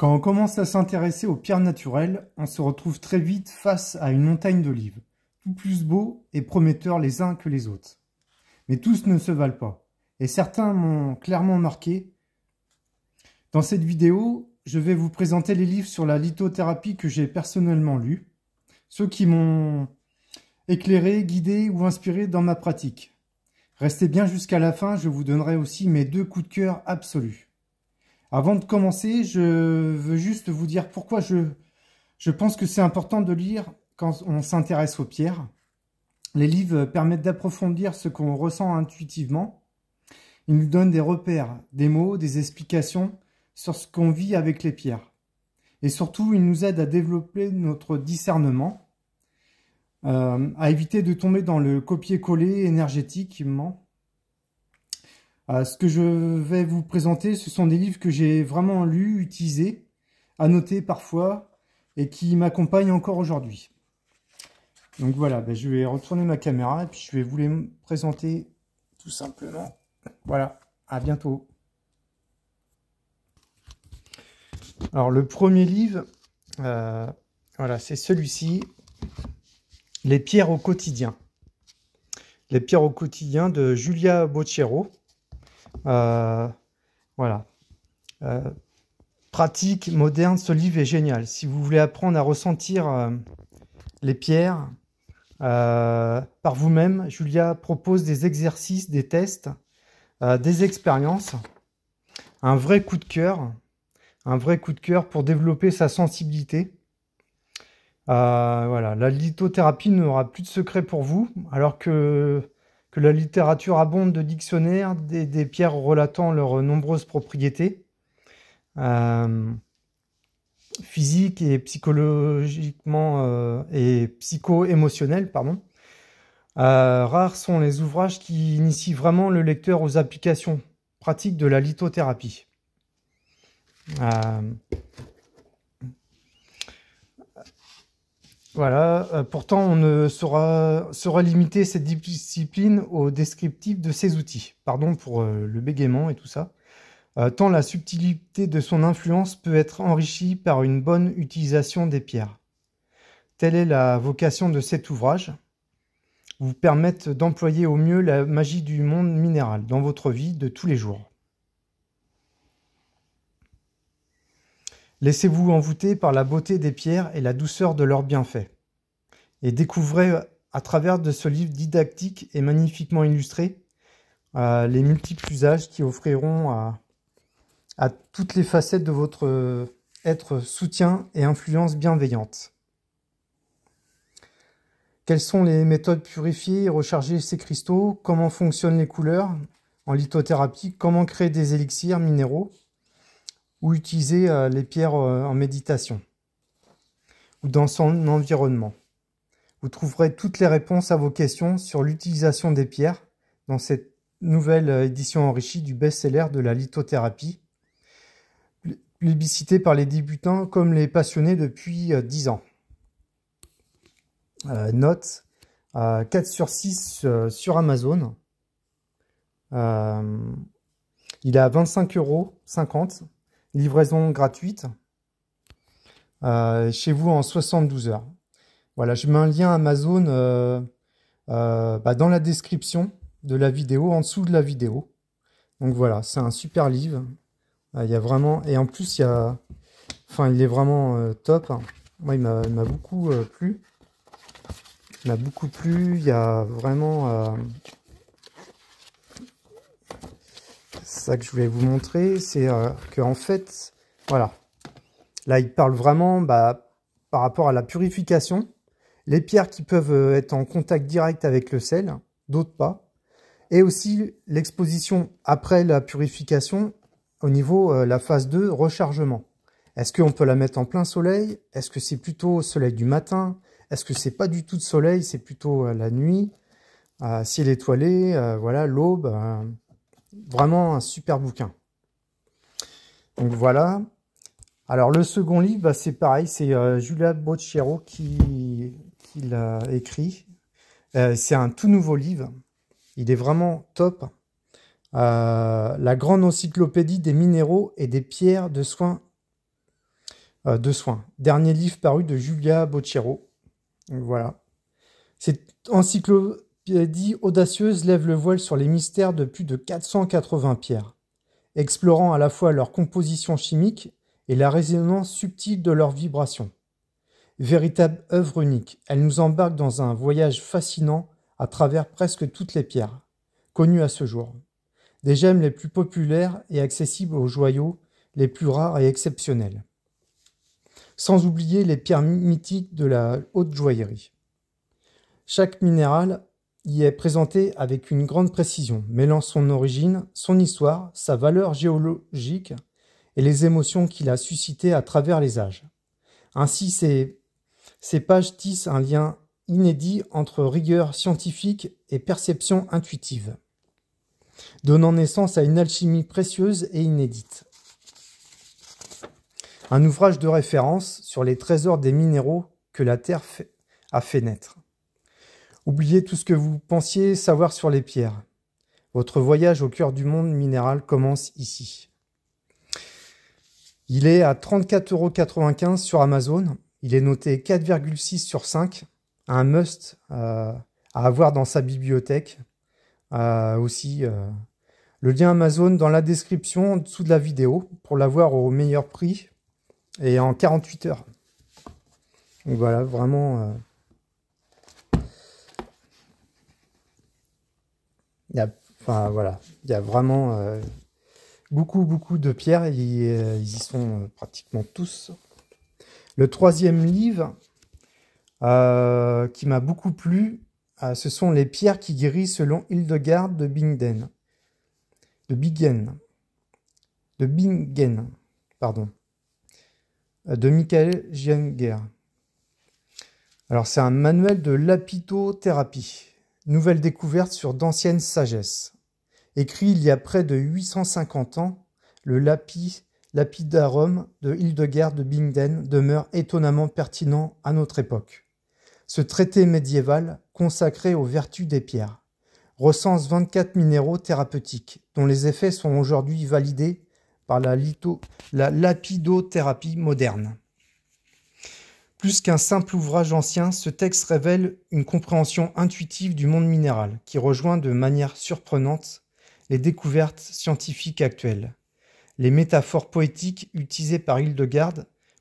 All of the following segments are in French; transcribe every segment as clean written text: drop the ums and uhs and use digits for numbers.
Quand on commence à s'intéresser aux pierres naturelles, on se retrouve très vite face à une montagne d'olives, tout plus beaux et prometteurs les uns que les autres. Mais tous ne se valent pas, et certains m'ont clairement marqué. Dans cette vidéo, je vais vous présenter les livres sur la lithothérapie que j'ai personnellement lus, ceux qui m'ont éclairé, guidé ou inspiré dans ma pratique. Restez bien jusqu'à la fin, je vous donnerai aussi mes 2 coups de cœur absolus. Avant de commencer, je veux juste vous dire pourquoi je pense que c'est important de lire quand on s'intéresse aux pierres. Les livres permettent d'approfondir ce qu'on ressent intuitivement. Ils nous donnent des repères, des mots, des explications sur ce qu'on vit avec les pierres. Et surtout, ils nous aident à développer notre discernement, à éviter de tomber dans le copier-coller énergétiquement. Ce que je vais vous présenter, ce sont des livres que j'ai vraiment lus, utilisés, annotés parfois, et qui m'accompagnent encore aujourd'hui. Donc voilà, je vais retourner ma caméra et puis je vais vous les présenter tout simplement. Voilà, à bientôt. Alors le premier livre, voilà, c'est celui-ci, Les pierres au quotidien. Les pierres au quotidien de Julia Bocchero. Voilà. Pratique, moderne, ce livre est génial. Si vous voulez apprendre à ressentir les pierres par vous-même, Julia propose des exercices, des tests, des expériences, un vrai coup de cœur pour développer sa sensibilité. Voilà, la lithothérapie n'aura plus de secret pour vous, alors que la littérature abonde de dictionnaires des pierres relatant leurs nombreuses propriétés physiques et psychologiquement et psycho-émotionnelles, pardon. Rares sont les ouvrages qui initient vraiment le lecteur aux applications pratiques de la lithothérapie. Voilà, pourtant on ne saura limiter cette discipline au descriptif de ses outils. Pardon pour le bégaiement et tout ça. Tant la subtilité de son influence peut être enrichie par une bonne utilisation des pierres. Telle est la vocation de cet ouvrage. Vous permettre d'employer au mieux la magie du monde minéral dans votre vie de tous les jours. Laissez-vous envoûter par la beauté des pierres et la douceur de leurs bienfaits. Et découvrez à travers de ce livre didactique et magnifiquement illustré les multiples usages qui offriront à toutes les facettes de votre être soutien et influence bienveillante. Quelles sont les méthodes purifiées et recharger ces cristaux? Comment fonctionnent les couleurs en lithothérapie? Comment créer des élixirs minéraux? Ou utiliser les pierres en méditation ou dans son environnement. Vous trouverez toutes les réponses à vos questions sur l'utilisation des pierres dans cette nouvelle édition enrichie du best-seller de la lithothérapie, plébiscité par les débutants comme les passionnés depuis 10 ans. Note, 4 sur 6 sur Amazon. Il est à 25,50 €. Livraison gratuite chez vous en 72 heures. Voilà, je mets un lien Amazon dans la description de la vidéo, en dessous de la vidéo. Donc voilà, c'est un super livre. Il y a vraiment, et en plus il est vraiment top. Moi, il m'a beaucoup plu. Il m'a beaucoup plu. Il y a vraiment c'est ça que je voulais vous montrer, c'est que en fait, voilà, là il parle vraiment par rapport à la purification, les pierres qui peuvent être en contact direct avec le sel, d'autres pas, et aussi l'exposition après la purification au niveau la phase 2, rechargement. Est-ce qu'on peut la mettre en plein soleil? Est-ce que c'est plutôt au soleil du matin? Est-ce que c'est pas du tout de soleil, c'est plutôt la nuit, ciel étoilé, voilà, l'aube. Vraiment un super bouquin. Donc voilà. Alors le second livre, c'est pareil, c'est Julia Bocchero qui l'a écrit. C'est un tout nouveau livre. Il est vraiment top. La grande encyclopédie des minéraux et des pierres de soins de soins. Dernier livre paru de Julia Boccero. Donc, voilà. Cette encyclopédie audacieuse lève le voile sur les mystères de plus de 480 pierres, explorant à la fois leur composition chimique et la résonance subtile de leurs vibrations. Véritable œuvre unique, elle nous embarque dans un voyage fascinant à travers presque toutes les pierres, connues à ce jour. Des gemmes les plus populaires et accessibles aux joyaux les plus rares et exceptionnels. Sans oublier les pierres mythiques de la haute joaillerie. Chaque minéral y est présenté avec une grande précision, mêlant son origine, son histoire, sa valeur géologique et les émotions qu'il a suscitées à travers les âges. Ainsi, ces pages tissent un lien inédit entre rigueur scientifique et perception intuitive, donnant naissance à une alchimie précieuse et inédite. Un ouvrage de référence sur les trésors des minéraux que la Terre a fait naître. Oubliez tout ce que vous pensiez savoir sur les pierres. Votre voyage au cœur du monde minéral commence ici. Il est à 34,95 € sur Amazon. Il est noté 4,6 sur 5. Un must à avoir dans sa bibliothèque. Aussi, le lien Amazon dans la description en dessous de la vidéo pour l'avoir au meilleur prix et en 48 heures. Donc voilà, vraiment... il y a vraiment beaucoup de pierres. Ils y sont pratiquement tous. Le troisième livre qui m'a beaucoup plu, ce sont les pierres qui guérissent selon Hildegard de Bingen. De Michael Gienger. Alors c'est un manuel de lapitothérapie. Nouvelle découverte sur d'anciennes sagesses. Écrit il y a près de 850 ans, le Lapidarum de Hildegard de Bingen demeure étonnamment pertinent à notre époque. Ce traité médiéval, consacré aux vertus des pierres, recense 24 minéraux thérapeutiques, dont les effets sont aujourd'hui validés par la lapidothérapie moderne. Plus qu'un simple ouvrage ancien, ce texte révèle une compréhension intuitive du monde minéral qui rejoint de manière surprenante les découvertes scientifiques actuelles, les métaphores poétiques utilisées par Hildegard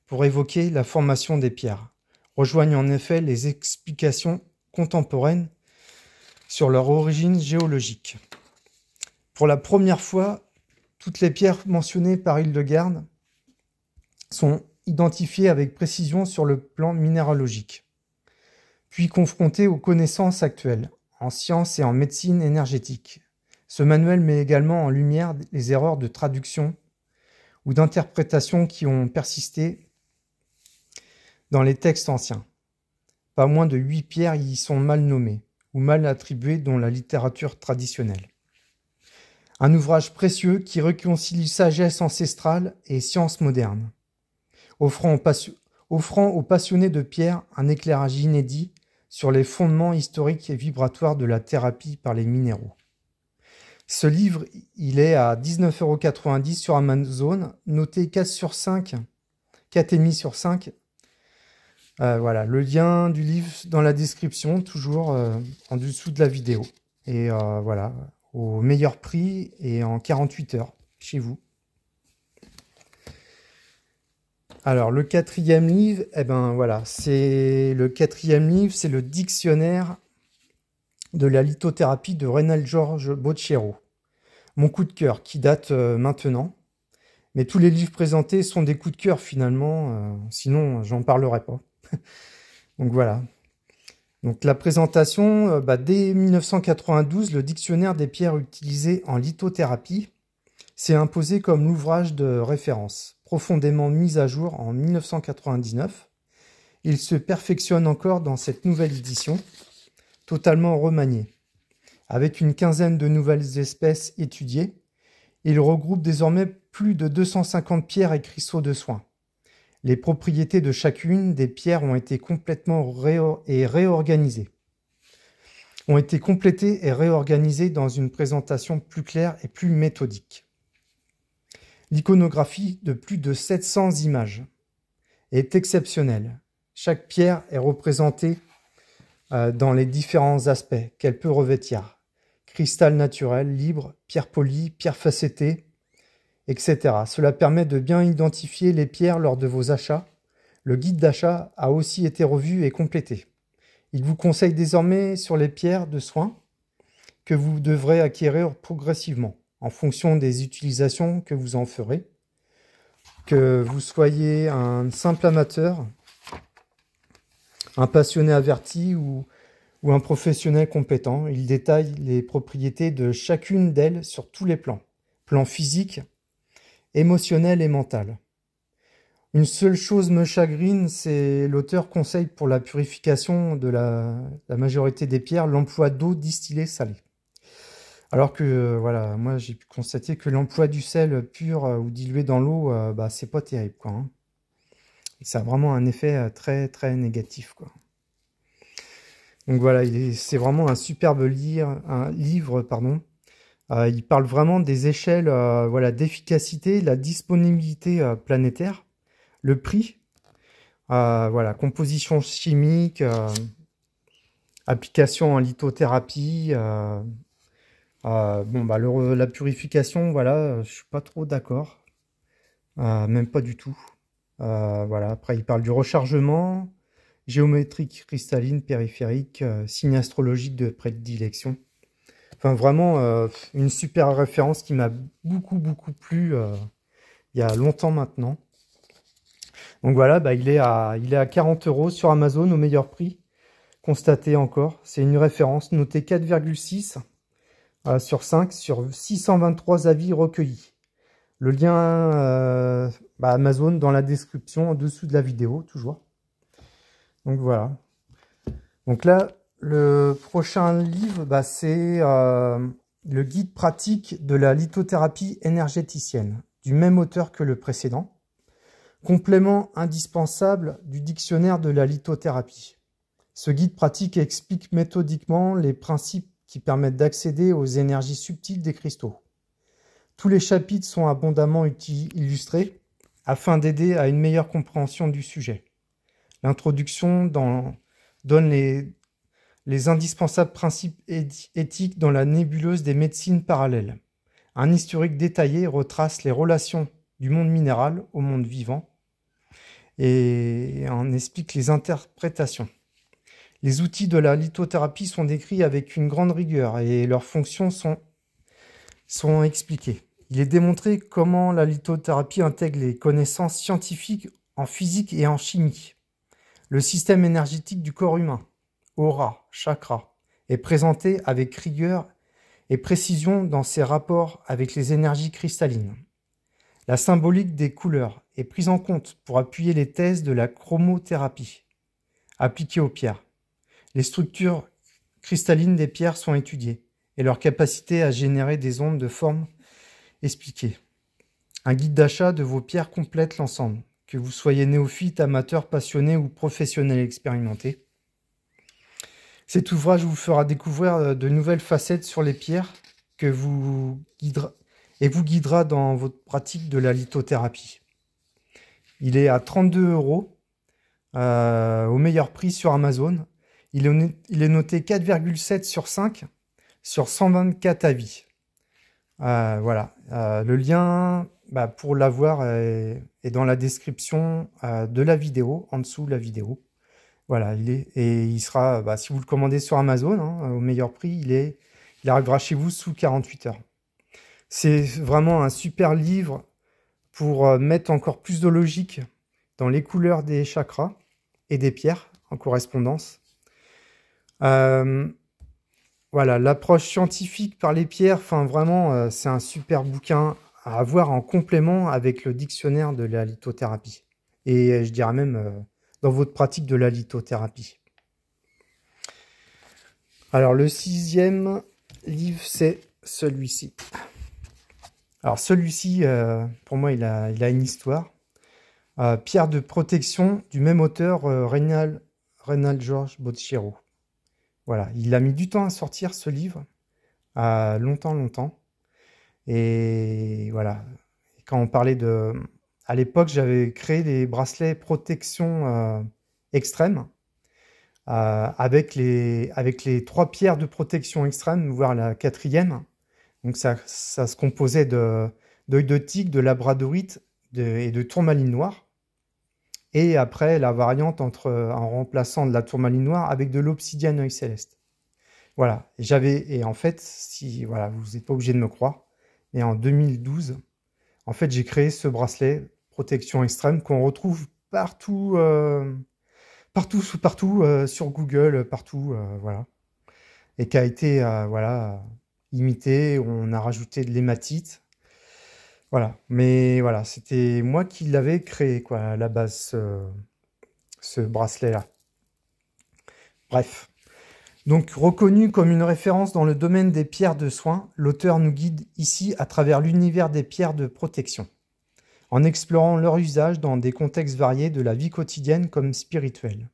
pour évoquer la formation des pierres, rejoignent en effet les explications contemporaines sur leur origine géologique. Pour la première fois, toutes les pierres mentionnées par Hildegard sont identifiées avec précision sur le plan minéralogique, puis confrontées aux connaissances actuelles, en sciences et en médecine énergétique. Ce manuel met également en lumière les erreurs de traduction ou d'interprétation qui ont persisté dans les textes anciens. Pas moins de 8 pierres y sont mal nommées ou mal attribuées dans la littérature traditionnelle. Un ouvrage précieux qui réconcilie sagesse ancestrale et science moderne, offrant aux passionnés de pierre un éclairage inédit sur les fondements historiques et vibratoires de la thérapie par les minéraux. Ce livre, il est à 19,90 € sur Amazon, noté 4 sur 5, 4,5 sur 5. Voilà, le lien du livre dans la description, toujours en dessous de la vidéo. Et voilà, au meilleur prix et en 48 heures chez vous. Alors, le quatrième livre, voilà, c'est le dictionnaire de la lithothérapie de Reynald George Boccero. Mon coup de cœur, qui date maintenant. Mais tous les livres présentés sont des coups de cœur finalement, sinon j'en parlerai pas. Donc voilà. Donc la présentation, dès 1992, le dictionnaire des pierres utilisées en lithothérapie s'est imposé comme l'ouvrage de référence, profondément mis à jour en 1999. Il se perfectionne encore dans cette nouvelle édition, totalement remaniée. Avec une quinzaine de nouvelles espèces étudiées, il regroupe désormais plus de 250 pierres et cristaux de soins. Les propriétés de chacune des pierres ont été complètement réorganisées. Ont été complétées et réorganisées dans une présentation plus claire et plus méthodique. L'iconographie de plus de 700 images est exceptionnelle. Chaque pierre est représentée dans les différents aspects qu'elle peut revêtir. Cristal naturel, libre, pierre polie, pierre facettée, etc. Cela permet de bien identifier les pierres lors de vos achats. Le guide d'achat a aussi été revu et complété. Il vous conseille désormais sur les pierres de soin que vous devrez acquérir progressivement en fonction des utilisations que vous en ferez. Que vous soyez un simple amateur, un passionné averti ou un professionnel compétent, il détaille les propriétés de chacune d'elles sur tous les plans. Plan physique, émotionnel et mental. Une seule chose me chagrine, c'est l'auteur conseille pour la purification de la majorité des pierres l'emploi d'eau distillée salée. Alors que, voilà, moi j'ai pu constater que l'emploi du sel pur ou dilué dans l'eau, c'est pas terrible, quoi. Hein. Ça a vraiment un effet très très négatif, quoi. Donc voilà, c'est vraiment un superbe livre, pardon. Il parle vraiment des échelles voilà, d'efficacité, la disponibilité planétaire, le prix, voilà, composition chimique, application en lithothérapie, la purification, voilà, je suis pas trop d'accord, même pas du tout. Voilà, après il parle du rechargement, géométrique cristalline, périphérique, signe astrologique de prédilection. Enfin, vraiment, une super référence qui m'a beaucoup plu il y a longtemps maintenant. Donc voilà, il est à 40 € sur Amazon au meilleur prix. Constaté encore, c'est une référence notée 4,6 sur 5 sur 623 avis recueillis. Le lien Amazon dans la description en dessous de la vidéo, toujours. Donc voilà. Donc là, le prochain livre, c'est le guide pratique de la lithothérapie énergéticienne, du même auteur que le précédent. Complément indispensable du dictionnaire de la lithothérapie. Ce guide pratique explique méthodiquement les principes qui permettent d'accéder aux énergies subtiles des cristaux. Tous les chapitres sont abondamment illustrés afin d'aider à une meilleure compréhension du sujet. L'introduction donne les indispensables principes éthiques dans la nébuleuse des médecines parallèles. Un historique détaillé retrace les relations du monde minéral au monde vivant et en explique les interprétations. Les outils de la lithothérapie sont décrits avec une grande rigueur et leurs fonctions sont expliquées. Il est démontré comment la lithothérapie intègre les connaissances scientifiques en physique et en chimie. Le système énergétique du corps humain, aura, chakra, est présenté avec rigueur et précision dans ses rapports avec les énergies cristallines. La symbolique des couleurs est prise en compte pour appuyer les thèses de la chromothérapie appliquée aux pierres. Les structures cristallines des pierres sont étudiées et leur capacité à générer des ondes de forme expliquée. Un guide d'achat de vos pierres complète l'ensemble, que vous soyez néophyte, amateur, passionné ou professionnel expérimenté. Cet ouvrage vous fera découvrir de nouvelles facettes sur les pierres vous guidera dans votre pratique de la lithothérapie. Il est à 32 € au meilleur prix sur Amazon. Il est noté 4,7 sur 5 sur 124 avis. Voilà. Le lien pour l'avoir est dans la description de la vidéo, en dessous de la vidéo. Voilà, il sera, si vous le commandez sur Amazon, au meilleur prix, il arrivera chez vous sous 48 heures. C'est vraiment un super livre pour mettre encore plus de logique dans les couleurs des chakras et des pierres en correspondance. Voilà, l'approche scientifique par les pierres, enfin vraiment, c'est un super bouquin à avoir en complément avec le dictionnaire de la lithothérapie. Et je dirais même dans votre pratique de la lithothérapie. Alors le 6e livre, c'est celui-ci. Alors celui-ci, pour moi, il a une histoire. Pierre de protection du même auteur, Reynald George Boccero. Voilà, il a mis du temps à sortir ce livre, longtemps. Et voilà, quand on parlait de à l'époque, j'avais créé des bracelets protection extrême avec les 3 pierres de protection extrême, voire la 4e. Donc ça se composait d'œil de tigre, de labradorite et de tourmaline noire. Et après, la variante en remplaçant de la tourmaline noire avec de l'obsidiane œil céleste. Voilà. Et en fait, voilà, vous n'êtes pas obligé de me croire, mais en 2012, en fait, j'ai créé ce bracelet protection extrême qu'on retrouve partout, sur Google, partout, voilà. Et qui a été, voilà, imité. On a rajouté de l'hématite. Voilà. Mais voilà, c'était moi qui l'avais créé, quoi, à la base, ce bracelet-là. Bref. Donc, reconnu comme une référence dans le domaine des pierres de soin, l'auteur nous guide ici à travers l'univers des pierres de protection, en explorant leur usage dans des contextes variés de la vie quotidienne comme spirituelle.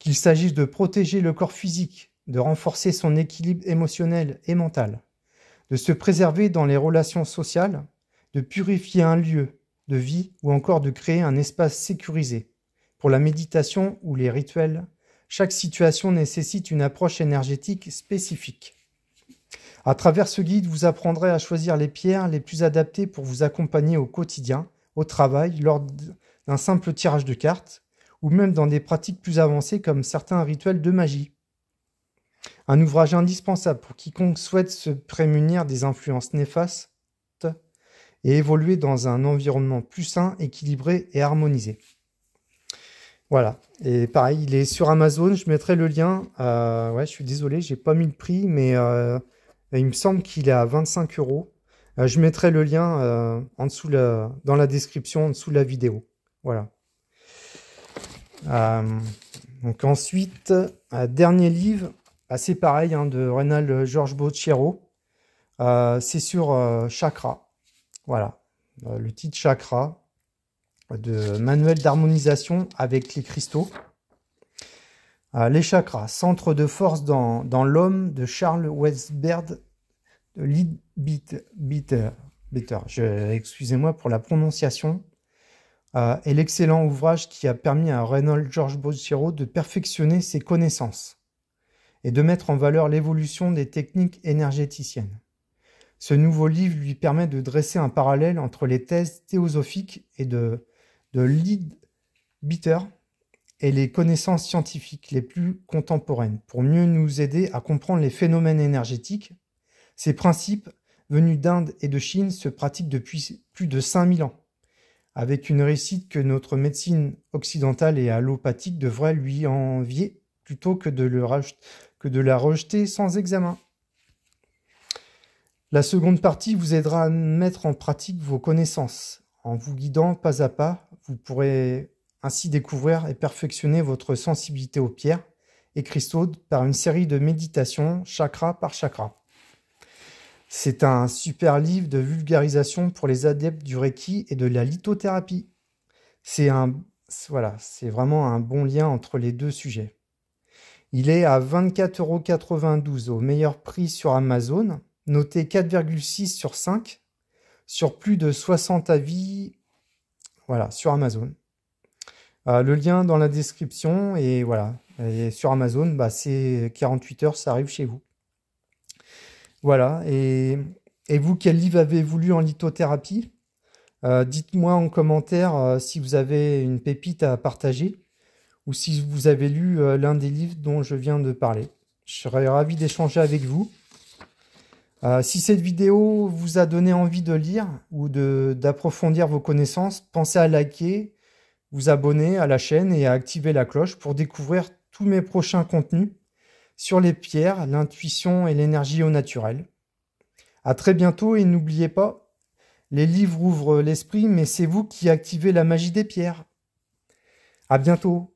Qu'il s'agisse de protéger le corps physique, de renforcer son équilibre émotionnel et mental, de se préserver dans les relations sociales, de purifier un lieu de vie ou encore de créer un espace sécurisé pour la méditation ou les rituels. Chaque situation nécessite une approche énergétique spécifique. À travers ce guide, vous apprendrez à choisir les pierres les plus adaptées pour vous accompagner au quotidien, au travail, lors d'un simple tirage de cartes, ou même dans des pratiques plus avancées comme certains rituels de magie. Un ouvrage indispensable pour quiconque souhaite se prémunir des influences néfastes et évoluer dans un environnement plus sain, équilibré et harmonisé. Voilà, et pareil, il est sur Amazon, je mettrai le lien. Ouais, je suis désolé, j'ai pas mis le prix, mais il me semble qu'il est à 25 €. Je mettrai le lien en dessous dans la description, en dessous de la vidéo. Voilà. Donc ensuite, dernier livre, c'est pareil, hein, de Reynald George Bocchero. C'est sur Chakra. Voilà, le titre Chakra, de manuel d'harmonisation avec les cristaux. Les chakras, centre de force dans l'homme, de Charles Weisberg de Leadbeater. Excusez-moi pour la prononciation. Et l'excellent ouvrage qui a permis à Reynald George Bocchero de perfectionner ses connaissances et de mettre en valeur l'évolution des techniques énergéticiennes. Ce nouveau livre lui permet de dresser un parallèle entre les thèses théosophiques et de Leadbeater et les connaissances scientifiques les plus contemporaines pour mieux nous aider à comprendre les phénomènes énergétiques. Ces principes, venus d'Inde et de Chine, se pratiquent depuis plus de 5000 ans, avec une réussite que notre médecine occidentale et allopathique devrait lui envier plutôt que de la rejeter sans examen. La seconde partie vous aidera à mettre en pratique vos connaissances. En vous guidant pas à pas, vous pourrez ainsi découvrir et perfectionner votre sensibilité aux pierres et cristaux par une série de méditations, chakra par chakra. C'est un super livre de vulgarisation pour les adeptes du Reiki et de la lithothérapie. C'est vraiment un bon lien entre les deux sujets. Il est à 24,92 € au meilleur prix sur Amazon, noté 4,6 sur 5, sur plus de 60 avis, voilà, sur Amazon. Le lien dans la description, et voilà. Et sur Amazon, c'est 48 heures, ça arrive chez vous. Voilà, et vous, quel livre avez-vous lu en lithothérapie? Dites-moi en commentaire si vous avez une pépite à partager, ou si vous avez lu l'un des livres dont je viens de parler. Je serais ravi d'échanger avec vous. Si cette vidéo vous a donné envie de lire ou d'approfondir vos connaissances, pensez à liker, vous abonner à la chaîne et à activer la cloche pour découvrir tous mes prochains contenus sur les pierres, l'intuition et l'énergie au naturel. À très bientôt et n'oubliez pas, les livres ouvrent l'esprit, mais c'est vous qui activez la magie des pierres. À bientôt.